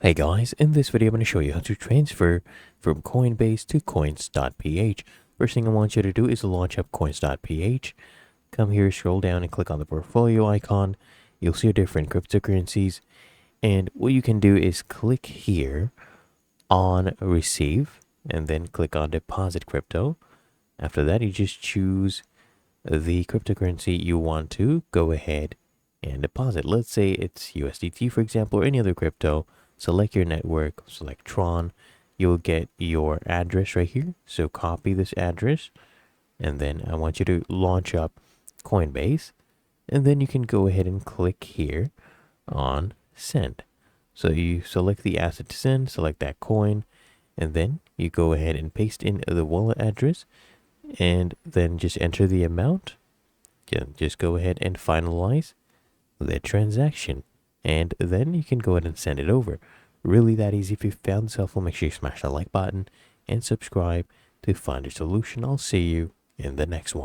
Hey guys, in this video I'm going to show you how to transfer from Coinbase to Coins.ph. First thing I want you to do is launch up Coins.ph. Come here, scroll down and click on the portfolio icon. You'll see different cryptocurrencies. And what you can do is click here on receive and then click on deposit crypto. After that, you just choose the cryptocurrency you want to go ahead and deposit. Let's say it's USDT, for example, or any other crypto. Select your network, select Tron. You'll get your address right here. So copy this address. And then I want you to launch up Coinbase. And then you can go ahead and click here on send. So you select the asset to send, select that coin. And then you go ahead and paste in the wallet address. And then just enter the amount. Just go ahead and finalize the transaction. And then you can go ahead and send it over. Really that easy. If you found this helpful, make sure you smash that like button and subscribe to find a solution. I'll see you in the next one.